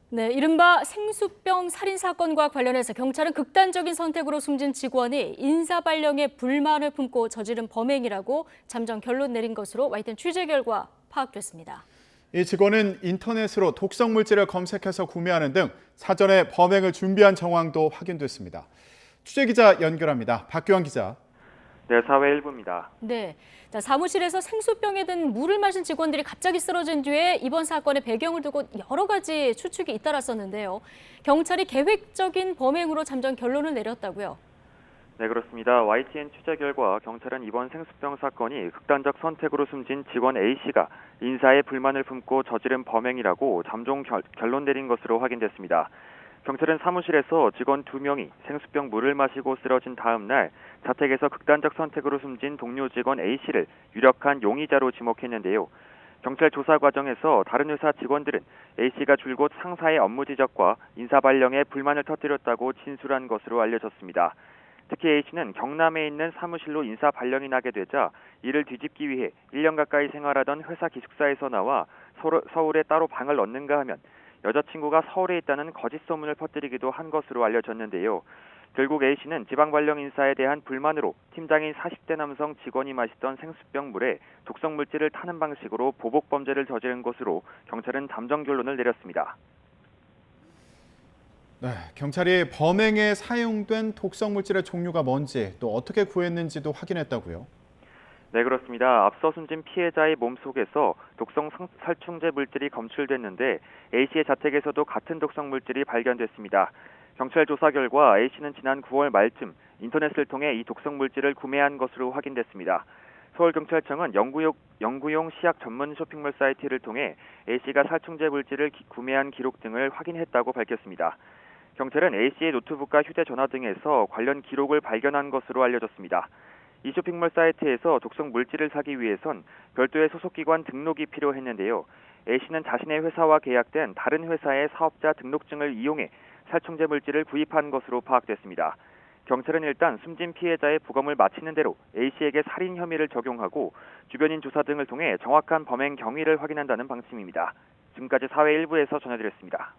네, 이른바 생수병 살인 사건과 관련해서 경찰은 극단적인 선택으로 숨진 직원이 인사발령에 불만을 품고 저지른 범행이라고 잠정 결론 내린 것으로 YTN 취재 결과 파악됐습니다. 이 직원은 인터넷으로 독성 물질을 검색해서 구매하는 등 사전에 범행을 준비한 정황도 확인됐습니다. 취재기자 연결합니다. 박규환 기자. 네, 사회 일부입니다. 네, 사무실에서 생수병에 든 물을 마신 직원들이 갑자기 쓰러진 뒤에 이번 사건의 배경을 두고 여러 가지 추측이 잇따랐었는데요. 경찰이 계획적인 범행으로 잠정 결론을 내렸다고요. 네, 그렇습니다. YTN 취재 결과 경찰은 이번 생수병 사건이 극단적 선택으로 숨진 직원 A씨가 인사에 불만을 품고 저지른 범행이라고 잠정 결론 내린 것으로 확인됐습니다. 경찰은 사무실에서 직원 2명이 생수병 물을 마시고 쓰러진 다음 날 자택에서 극단적 선택으로 숨진 동료 직원 A씨를 유력한 용의자로 지목했는데요. 경찰 조사 과정에서 다른 회사 직원들은 A씨가 줄곧 상사의 업무 지적과 인사 발령에 불만을 터뜨렸다고 진술한 것으로 알려졌습니다. 특히 A씨는 경남에 있는 사무실로 인사 발령이 나게 되자 이를 뒤집기 위해 1년 가까이 생활하던 회사 기숙사에서 나와 서울에 따로 방을 얻는가 하면 여자친구가 서울에 있다는 거짓 소문을 퍼뜨리기도 한 것으로 알려졌는데요. 결국 A씨는 지방 발령 인사에 대한 불만으로 팀장인 40대 남성 직원이 마시던 생수병 물에 독성 물질을 타는 방식으로 보복 범죄를 저지른 것으로 경찰은 잠정 결론을 내렸습니다. 네, 경찰이 범행에 사용된 독성 물질의 종류가 뭔지 또 어떻게 구했는지도 확인했다고요. 네, 그렇습니다. 앞서 숨진 피해자의 몸속에서 독성 살충제 물질이 검출됐는데 A씨의 자택에서도 같은 독성 물질이 발견됐습니다. 경찰 조사 결과 A씨는 지난 9월 말쯤 인터넷을 통해 이 독성 물질을 구매한 것으로 확인됐습니다. 서울경찰청은 연구용 시약 전문 쇼핑몰 사이트를 통해 A씨가 살충제 물질을 구매한 기록 등을 확인했다고 밝혔습니다. 경찰은 A씨의 노트북과 휴대전화 등에서 관련 기록을 발견한 것으로 알려졌습니다. 이 쇼핑몰 사이트에서 독성 물질을 사기 위해선 별도의 소속기관 등록이 필요했는데요. A씨는 자신의 회사와 계약된 다른 회사의 사업자 등록증을 이용해 살충제 물질을 구입한 것으로 파악됐습니다. 경찰은 일단 숨진 피해자의 부검을 마치는 대로 A씨에게 살인 혐의를 적용하고 주변인 조사 등을 통해 정확한 범행 경위를 확인한다는 방침입니다. 지금까지 사회 일부에서 전해드렸습니다.